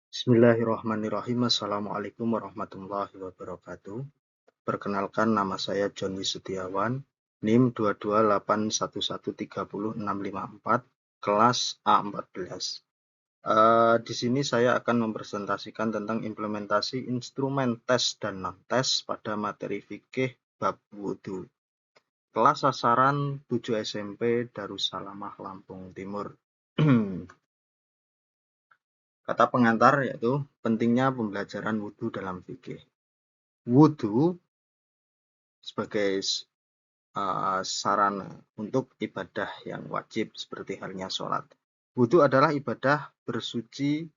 Bismillahirrahmanirrahim. Assalamualaikum warahmatullahi wabarakatuh. Perkenalkan, nama saya Joni Setiawan, NIM 22811300654, kelas A14. Di sini saya akan mempresentasikan tentang implementasi instrumen tes dan non-tes pada materi fikih bab wudhu. Kelas sasaran 7 SMP Darussalamah Lampung Timur. Kata pengantar yaitu pentingnya pembelajaran wudhu dalam fikih. Wudhu sebagai sarana untuk ibadah yang wajib seperti halnya sholat. Wudhu adalah ibadah bersuci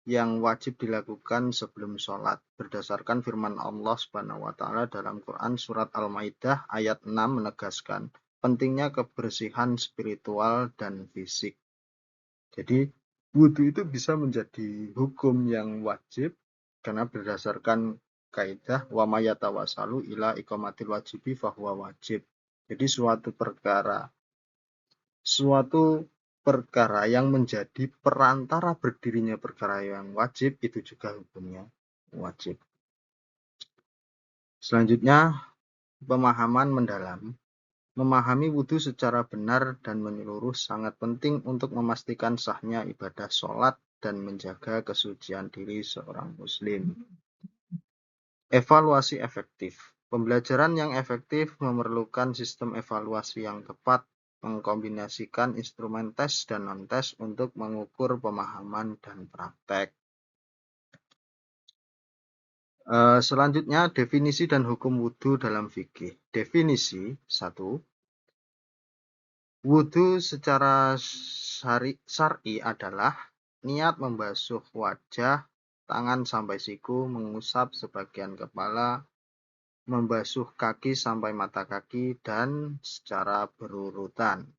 yang wajib dilakukan sebelum sholat berdasarkan firman Allah Subhanahu wa Ta'ala dalam Quran surat Al-Maidah ayat 6 menegaskan pentingnya kebersihan spiritual dan fisik. Jadi wudhu itu bisa menjadi hukum yang wajib karena berdasarkan kaidah wa mayatawasalu ila iqamatil wajibi fahuwa wajib. Jadi suatu perkara yang menjadi perantara berdirinya perkara yang wajib itu juga hukumnya wajib. Selanjutnya, pemahaman mendalam. Memahami wudhu secara benar dan menyeluruh sangat penting untuk memastikan sahnya ibadah sholat dan menjaga kesucian diri seorang muslim. Evaluasi efektif. Pembelajaran yang efektif memerlukan sistem evaluasi yang tepat, mengkombinasikan instrumen tes dan non-tes untuk mengukur pemahaman dan praktek. Selanjutnya, definisi dan hukum wudhu dalam fikih. Definisi 1. Wudhu secara syar'i adalah niat membasuh wajah, tangan sampai siku, mengusap sebagian kepala, membasuh kaki sampai mata kaki, dan secara berurutan.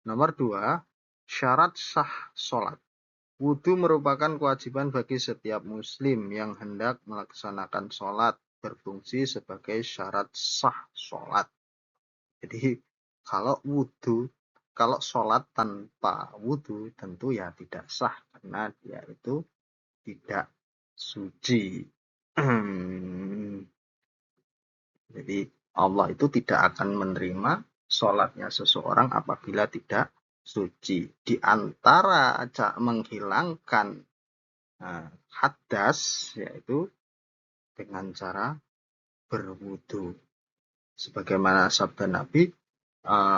Nomor 2, syarat sah sholat. Wudhu merupakan kewajiban bagi setiap muslim yang hendak melaksanakan sholat, berfungsi sebagai syarat sah sholat. Jadi kalau sholat tanpa wudhu tentu ya tidak sah karena dia itu tidak suci. Jadi Allah itu tidak akan menerima sholatnya seseorang apabila tidak suci. Di antara menghilangkan hadas yaitu dengan cara berwudhu. Sebagaimana sabda Nabi,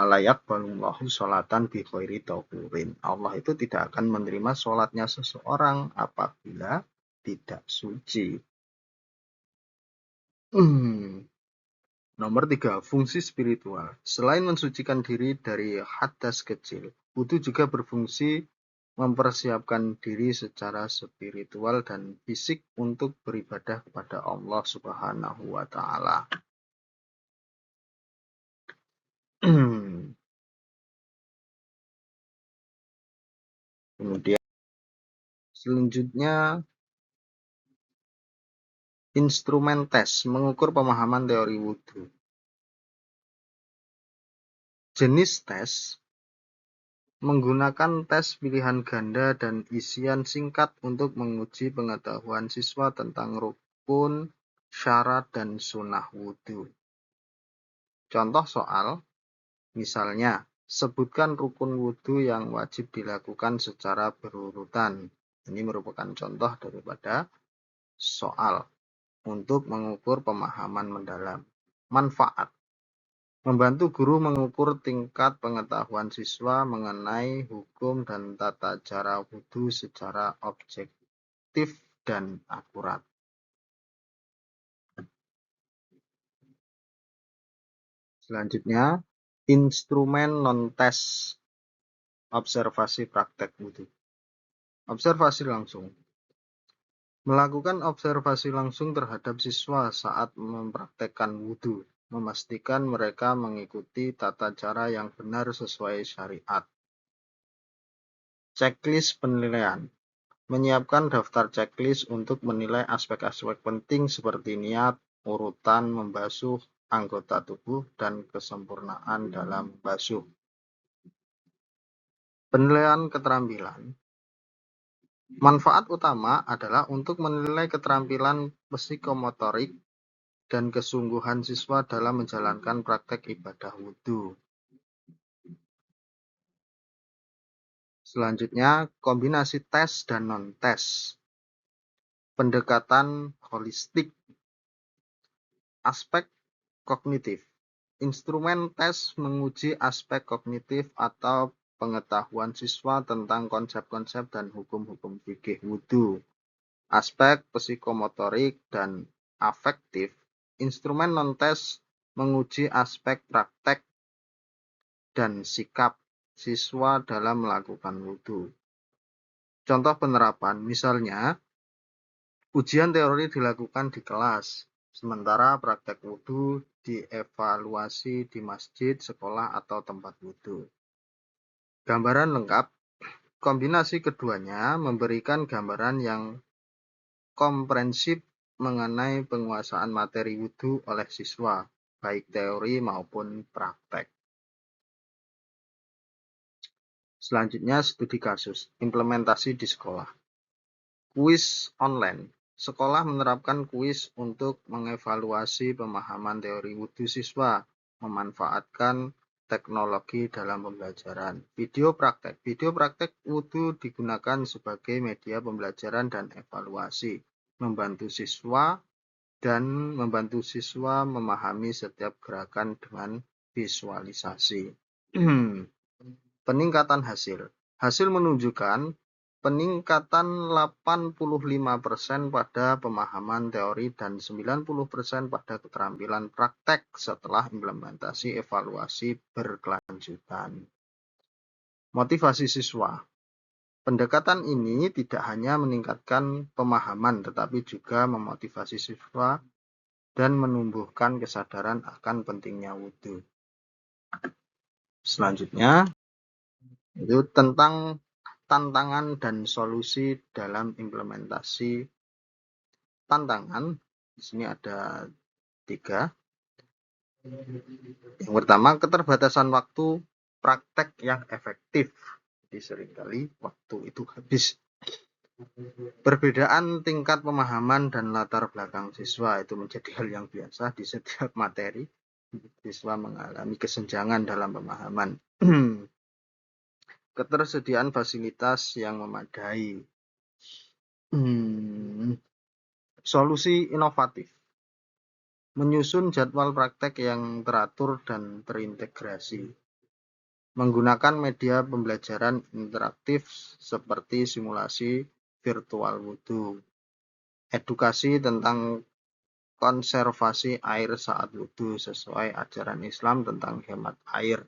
layak balullahu sholatan bi khairi tauhurin. Allah itu tidak akan menerima sholatnya seseorang apabila tidak suci. Nomor 3, fungsi spiritual. Selain mensucikan diri dari hadas kecil, wudhu juga berfungsi mempersiapkan diri secara spiritual dan fisik untuk beribadah kepada Allah Subhanahu wa Ta'ala. Kemudian selanjutnya instrumen tes mengukur pemahaman teori wudhu. Jenis tes menggunakan tes pilihan ganda dan isian singkat untuk menguji pengetahuan siswa tentang rukun, syarat, dan sunnah wudhu. Contoh soal, misalnya, sebutkan rukun wudhu yang wajib dilakukan secara berurutan. Ini merupakan contoh daripada soal untuk mengukur pemahaman mendalam. Manfaat. Membantu guru mengukur tingkat pengetahuan siswa mengenai hukum dan tata cara wudhu secara objektif dan akurat. Selanjutnya, instrumen non-tes observasi praktek wudhu. Observasi langsung. Melakukan observasi langsung terhadap siswa saat mempraktekkan wudhu, memastikan mereka mengikuti tata cara yang benar sesuai syariat. Checklist penilaian. Menyiapkan daftar checklist untuk menilai aspek-aspek penting seperti niat, urutan membasuh anggota tubuh, dan kesempurnaan dalam basuh. Penilaian keterampilan. Manfaat utama adalah untuk menilai keterampilan psikomotorik dan kesungguhan siswa dalam menjalankan praktek ibadah wudhu. Selanjutnya, kombinasi tes dan non-tes. Pendekatan holistik. Aspek kognitif. Instrumen tes menguji aspek kognitif atau pengetahuan siswa tentang konsep-konsep dan hukum-hukum fikih wudhu. Aspek psikomotorik dan afektif. Instrumen non-tes menguji aspek praktek dan sikap siswa dalam melakukan wudhu. Contoh penerapan, misalnya, ujian teori dilakukan di kelas, sementara praktek wudhu dievaluasi di masjid, sekolah, atau tempat wudhu. Gambaran lengkap, kombinasi keduanya memberikan gambaran yang komprehensif mengenai penguasaan materi wudhu oleh siswa, baik teori maupun praktek. Selanjutnya, studi kasus, implementasi di sekolah. Kuis online. Sekolah menerapkan kuis untuk mengevaluasi pemahaman teori wudhu siswa, memanfaatkan teknologi dalam pembelajaran. Video praktek. Video praktek wudhu digunakan sebagai media pembelajaran dan evaluasi, membantu siswa memahami setiap gerakan dengan visualisasi. Peningkatan hasil. Hasil menunjukkan peningkatan 85% pada pemahaman teori dan 90% pada keterampilan praktek setelah implementasi evaluasi berkelanjutan. Motivasi siswa. Pendekatan ini tidak hanya meningkatkan pemahaman tetapi juga memotivasi siswa dan menumbuhkan kesadaran akan pentingnya wudhu. Selanjutnya, itu tentang tantangan dan solusi dalam implementasi. Tantangan, di sini ada 3. Yang pertama, keterbatasan waktu praktek yang efektif. Jadi seringkali waktu itu habis. Perbedaan tingkat pemahaman dan latar belakang siswa itu menjadi hal yang biasa di setiap materi. Siswa mengalami kesenjangan dalam pemahaman. Ketersediaan fasilitas yang memadai. Solusi inovatif. Menyusun jadwal praktek yang teratur dan terintegrasi. Menggunakan media pembelajaran interaktif seperti simulasi virtual wudhu. Edukasi tentang konservasi air saat wudhu sesuai ajaran Islam tentang hemat air.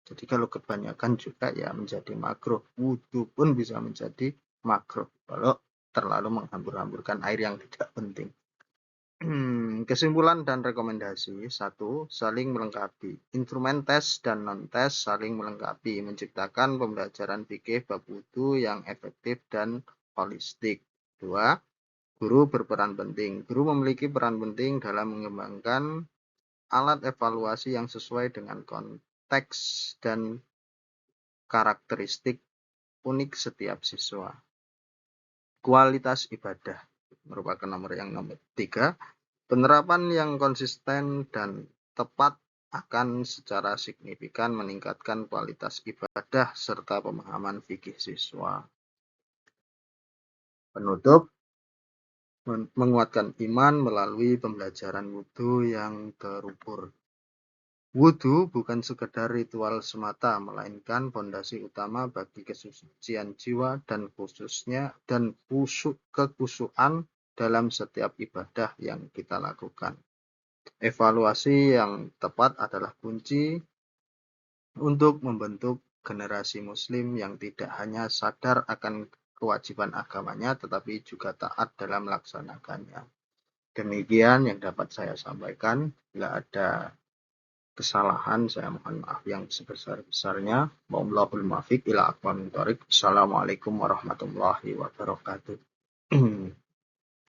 Jadi kalau kebanyakan juga ya menjadi makruh. Wudhu pun bisa menjadi makruh kalau terlalu menghambur-hamburkan air yang tidak penting. Kesimpulan dan rekomendasi. 1. Saling melengkapi. Instrumen tes dan non-tes saling melengkapi, menciptakan pembelajaran fikih bab wudhu yang efektif dan holistik. 2. Guru berperan penting. Guru memiliki peran penting dalam mengembangkan alat evaluasi yang sesuai dengan konteks dan karakteristik unik setiap siswa. Kualitas ibadah merupakan nomor 3. Penerapan yang konsisten dan tepat akan secara signifikan meningkatkan kualitas ibadah serta pemahaman fikih siswa. Penutup, menguatkan iman melalui pembelajaran wudhu yang terukur. Wudhu bukan sekedar ritual semata, melainkan fondasi utama bagi kesucian jiwa dan kekhusyuan dalam setiap ibadah yang kita lakukan. Evaluasi yang tepat adalah kunci untuk membentuk generasi muslim yang tidak hanya sadar akan kewajiban agamanya, tetapi juga taat dalam melaksanakannya. Demikian yang dapat saya sampaikan. Bila ada kesalahan, saya mohon maaf yang sebesar-besarnya. Wallahul muwaffiq ila aqwamit thoriq. Assalamualaikum warahmatullahi wabarakatuh.